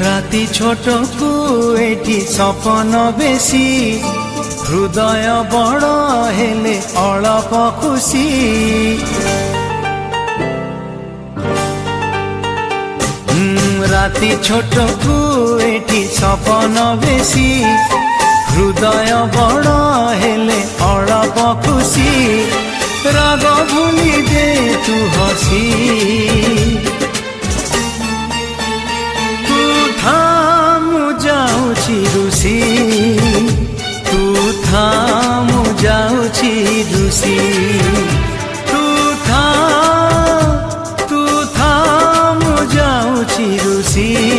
राति छोट को एठी सपन बेसी हृदय बड़ हेले अलप खुशी राति छोट को एठी सपन बेसी हृदय बड़ हेले अलप खुशी राग भूली दे तू हसी रुसी तू था मु जाऊची रुसी तू था मु जाऊची रुसी।